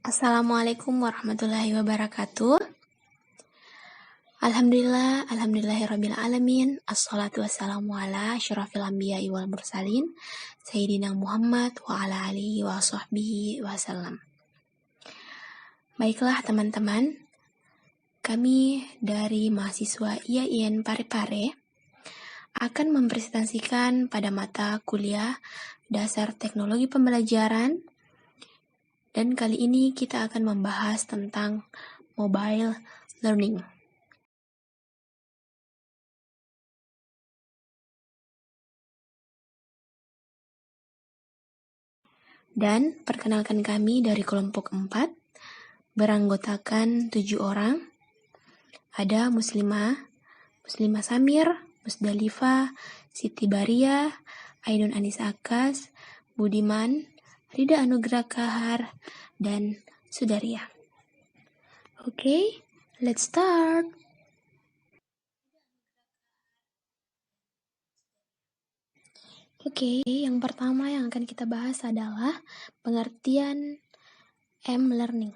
Assalamualaikum warahmatullahi wabarakatuh. Alhamdulillahirrabbilalamin. Assalatu wassalamu ala asyrafil anbiya'i wal mursalin Sayyidina Muhammad wa ala alihi wa sahbihi wasallam. Baiklah teman-teman, kami dari mahasiswa IAIN Parepare akan mempresentasikan pada mata kuliah Dasar Teknologi Pembelajaran. Dan kali ini kita akan membahas tentang mobile learning. Dan perkenalkan kami dari kelompok 4, beranggotakan 7 orang. Ada Muslimah Samir, Musdalifah, Siti Baria, Ainun Anissa Akas, Budiman, Rida Anugrah Kahar, dan Sudaria. Oke, let's start. Oke, yang pertama yang akan kita bahas adalah pengertian M-learning.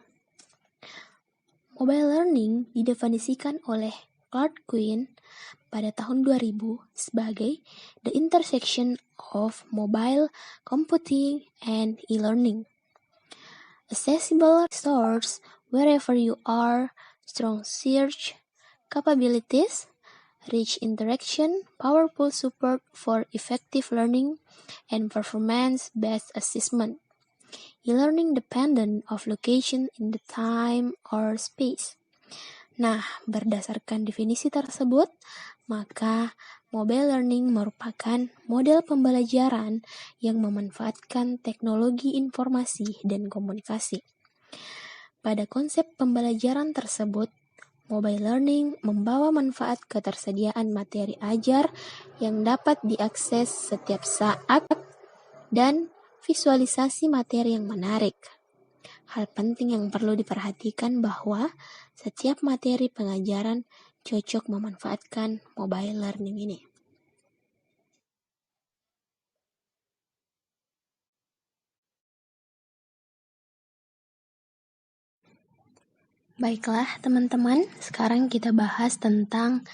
Mobile learning didefinisikan oleh Clark Quinn pada tahun 2000 sebagai the intersection of mobile computing and e-learning. Accessible resource wherever you are, strong search capabilities, rich interaction, powerful support for effective learning, and performance-based assessment. E-learning dependent of location in the time or space. Nah, berdasarkan definisi tersebut, maka mobile learning merupakan model pembelajaran yang memanfaatkan teknologi informasi dan komunikasi. Pada konsep pembelajaran tersebut, mobile learning membawa manfaat ketersediaan materi ajar yang dapat diakses setiap saat dan visualisasi materi yang menarik. Hal penting yang perlu diperhatikan bahwa setiap materi pengajaran cocok memanfaatkan mobile learning ini. Baiklah teman-teman, sekarang kita bahas tentang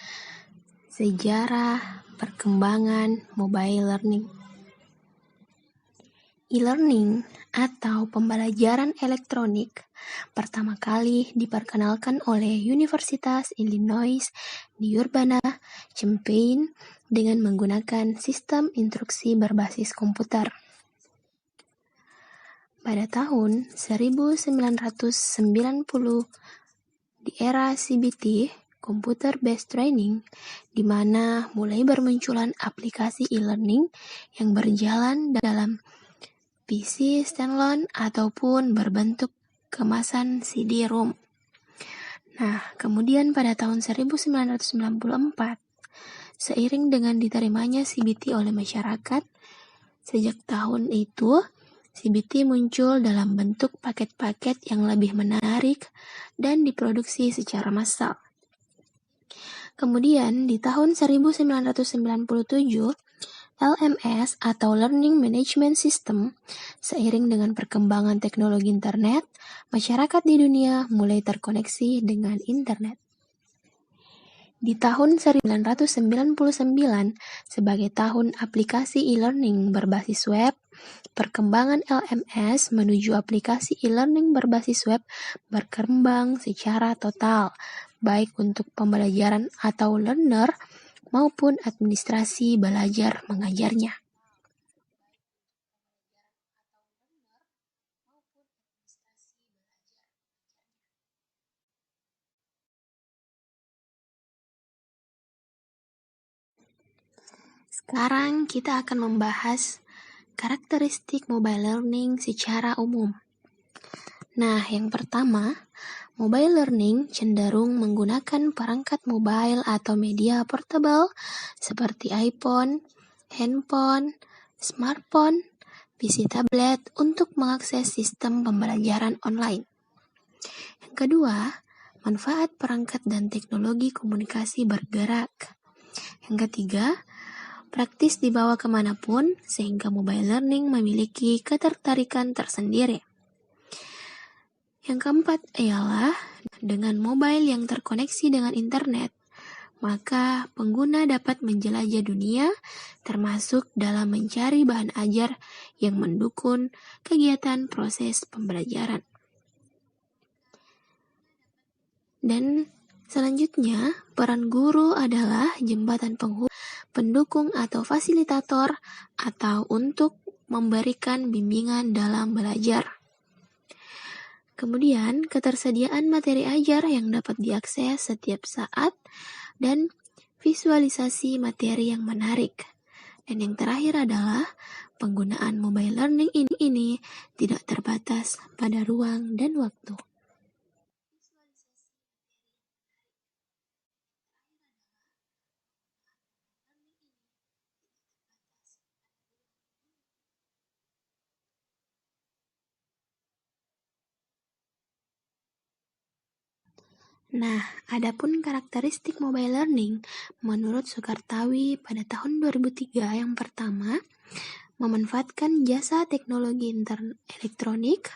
sejarah perkembangan mobile learning. E-learning atau pembelajaran elektronik pertama kali diperkenalkan oleh Universitas Illinois di Urbana-Champaign dengan menggunakan sistem instruksi berbasis komputer. Pada tahun 1990, di era CBT, Computer Based Training, di mana mulai bermunculan aplikasi e-learning yang berjalan dalam PC standalone ataupun berbentuk kemasan CD-ROM. Nah, kemudian pada tahun 1994, seiring dengan diterimanya CBT oleh masyarakat, sejak tahun itu, CBT muncul dalam bentuk paket-paket yang lebih menarik dan diproduksi secara massal. Kemudian, di tahun 1997, LMS atau Learning Management System, seiring dengan perkembangan teknologi internet, masyarakat di dunia mulai terkoneksi dengan internet. Di tahun 1999, sebagai tahun aplikasi e-learning berbasis web, perkembangan LMS menuju aplikasi e-learning berbasis web berkembang secara total, baik untuk pembelajaran atau learner, maupun administrasi belajar mengajarnya. Sekarang kita akan membahas karakteristik mobile learning secara umum. Nah, yang pertama, mobile learning cenderung menggunakan perangkat mobile atau media portable seperti iPhone, handphone, smartphone, PC tablet untuk mengakses sistem pembelajaran online. Yang kedua, manfaat perangkat dan teknologi komunikasi bergerak. Yang ketiga, praktis dibawa kemanapun sehingga mobile learning memiliki ketertarikan tersendiri. Yang keempat ialah dengan mobile yang terkoneksi dengan internet, maka pengguna dapat menjelajah dunia, termasuk dalam mencari bahan ajar yang mendukung kegiatan proses pembelajaran. Dan selanjutnya, peran guru adalah jembatan pendukung atau fasilitator atau untuk memberikan bimbingan dalam belajar. Kemudian, ketersediaan materi ajar yang dapat diakses setiap saat dan visualisasi materi yang menarik. Dan yang terakhir adalah penggunaan mobile learning ini tidak terbatas pada ruang dan waktu. Nah, adapun karakteristik mobile learning menurut Sukartawi pada tahun 2003 yang pertama, memanfaatkan jasa teknologi elektronik.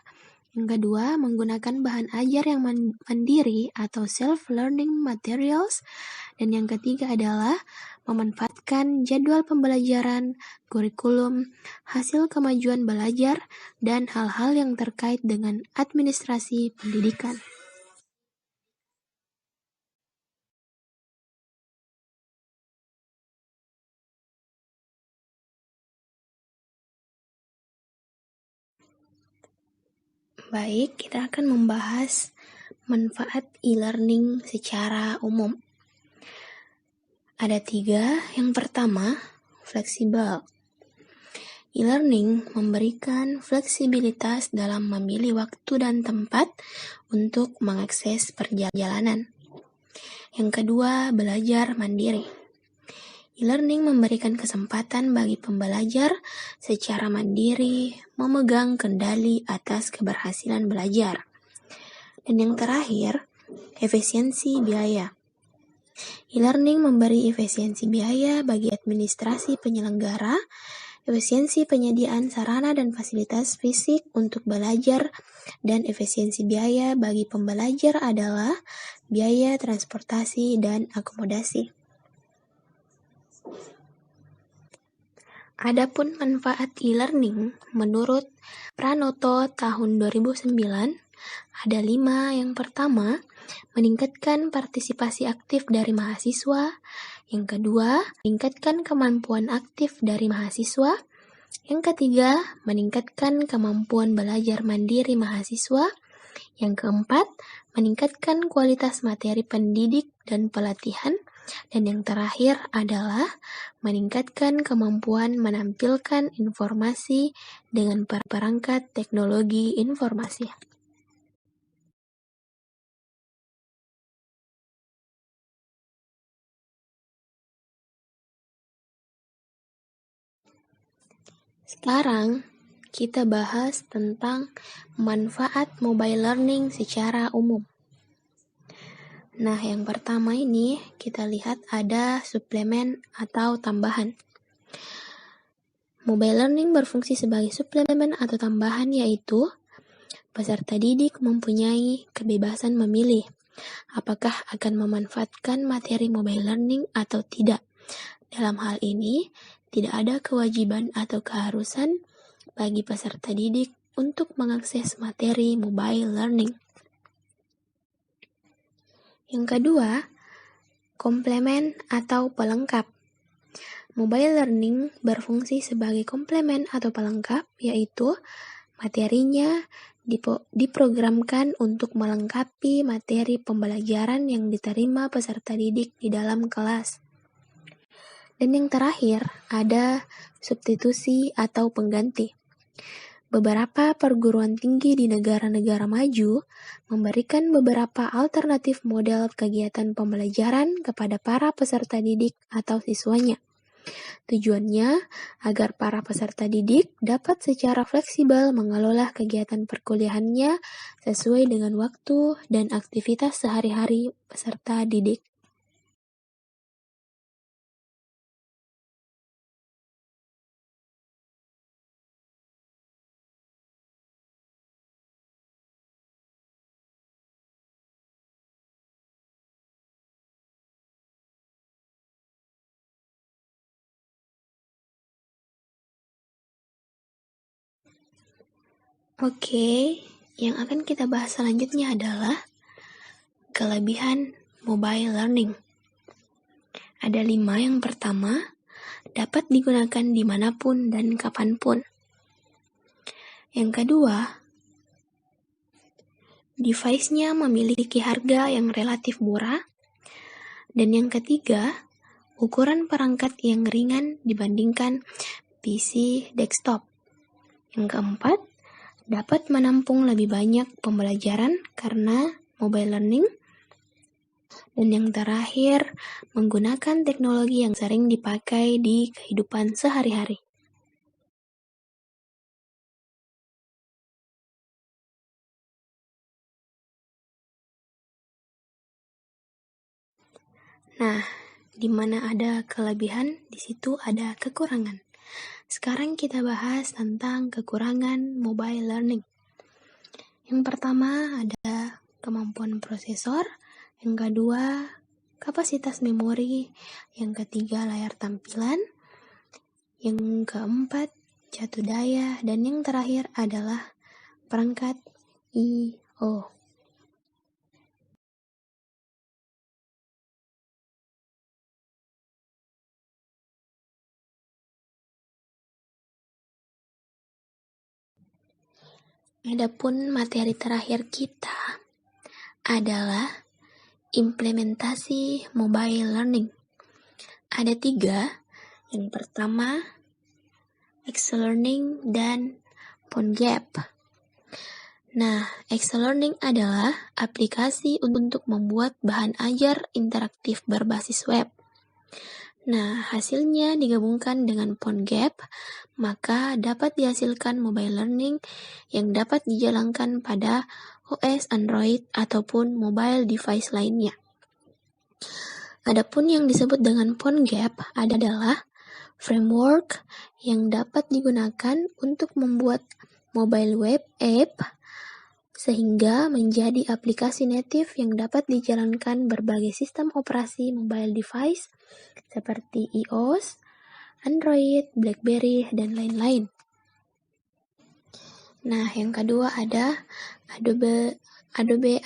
Yang kedua, menggunakan bahan ajar yang mandiri atau self-learning materials. Dan yang ketiga adalah memanfaatkan jadwal pembelajaran, kurikulum, hasil kemajuan belajar, dan hal-hal yang terkait dengan administrasi pendidikan. Baik, kita akan membahas manfaat e-learning secara umum. Ada 3. Yang pertama, fleksibel. E-learning memberikan fleksibilitas dalam memilih waktu dan tempat untuk mengakses perjalanan. Yang kedua, belajar mandiri. E-learning memberikan kesempatan bagi pembelajar secara mandiri memegang kendali atas keberhasilan belajar. Dan yang terakhir, efisiensi biaya. E-learning memberi efisiensi biaya bagi administrasi penyelenggara, efisiensi penyediaan sarana dan fasilitas fisik untuk belajar, dan efisiensi biaya bagi pembelajar adalah biaya transportasi dan akomodasi. Adapun manfaat e-learning menurut Pranoto tahun 2009 ada 5. Yang pertama, meningkatkan partisipasi aktif dari mahasiswa. Yang kedua, meningkatkan kemampuan aktif dari mahasiswa. Yang ketiga, meningkatkan kemampuan belajar mandiri mahasiswa. Yang keempat, meningkatkan kualitas materi pendidik dan pelatihan. Dan yang terakhir adalah meningkatkan kemampuan menampilkan informasi dengan perangkat teknologi informasi. Sekarang, kita bahas tentang manfaat mobile learning secara umum. Nah, yang pertama ini kita lihat ada suplemen atau tambahan. Mobile learning berfungsi sebagai suplemen atau tambahan, yaitu peserta didik mempunyai kebebasan memilih apakah akan memanfaatkan materi mobile learning atau tidak. Dalam hal ini, tidak ada kewajiban atau keharusan bagi peserta didik untuk mengakses materi mobile learning. Yang kedua, komplemen atau pelengkap. Mobile learning berfungsi sebagai komplemen atau pelengkap, yaitu materinya diprogramkan untuk melengkapi materi pembelajaran yang diterima peserta didik di dalam kelas. Dan yang terakhir, ada substitusi atau pengganti. Beberapa perguruan tinggi di negara-negara maju memberikan beberapa alternatif model kegiatan pembelajaran kepada para peserta didik atau siswanya. Tujuannya agar para peserta didik dapat secara fleksibel mengelola kegiatan perkuliahannya sesuai dengan waktu dan aktivitas sehari-hari peserta didik. Oke, yang akan kita bahas selanjutnya adalah kelebihan mobile learning. Ada 5. Yang pertama, dapat digunakan dimanapun dan kapanpun. Yang kedua, device-nya memiliki harga yang relatif murah. Dan yang ketiga, ukuran perangkat yang ringan dibandingkan PC desktop. Yang keempat, dapat menampung lebih banyak pembelajaran karena mobile learning. Dan yang terakhir, menggunakan teknologi yang sering dipakai di kehidupan sehari-hari. Nah, di mana ada kelebihan, di situ ada kekurangan. Sekarang kita bahas tentang kekurangan mobile learning. Yang pertama ada kemampuan prosesor, yang kedua kapasitas memori, yang ketiga layar tampilan, yang keempat jatuh daya, dan yang terakhir adalah perangkat I/O. Adapun materi terakhir kita adalah implementasi mobile learning. Ada 3. Yang pertama, Excel Learning dan PhoneGap. Nah, Excel Learning adalah aplikasi untuk membuat bahan ajar interaktif berbasis web. Nah, hasilnya digabungkan dengan PhoneGap, maka dapat dihasilkan mobile learning yang dapat dijalankan pada OS Android ataupun mobile device lainnya. Adapun yang disebut dengan PhoneGap adalah framework yang dapat digunakan untuk membuat mobile web app sehingga menjadi aplikasi native yang dapat dijalankan berbagai sistem operasi mobile device seperti iOS, Android, BlackBerry, dan lain-lain. Nah, yang kedua ada Adobe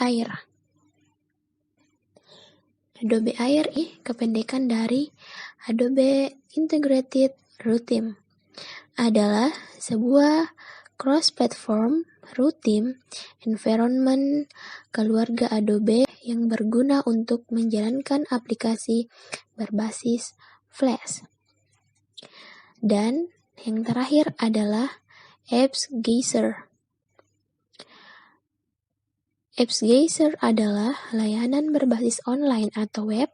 Air. Adobe Air kependekan dari Adobe Integrated Runtime, adalah sebuah cross-platform runtime environment keluarga Adobe yang berguna untuk menjalankan aplikasi berbasis Flash. Dan yang terakhir adalah AppsGeyser. AppsGeyser adalah layanan berbasis online atau web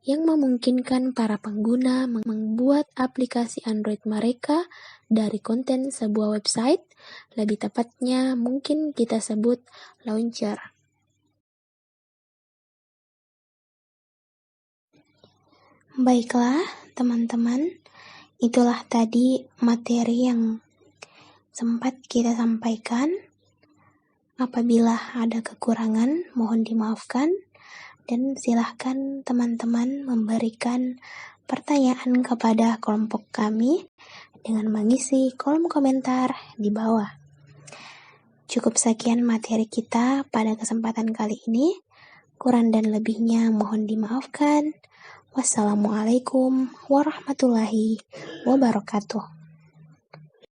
yang memungkinkan para pengguna membuat aplikasi Android mereka dari konten sebuah website, lebih tepatnya mungkin kita sebut launcher. Baiklah, teman-teman, itulah tadi materi yang sempat kita sampaikan. Apabila ada kekurangan, mohon dimaafkan, dan silahkan teman-teman memberikan pertanyaan kepada kelompok kami dengan mengisi kolom komentar di bawah. Cukup sekian materi kita pada kesempatan kali ini. Kurang dan lebihnya mohon dimaafkan. Wassalamualaikum warahmatullahi wabarakatuh.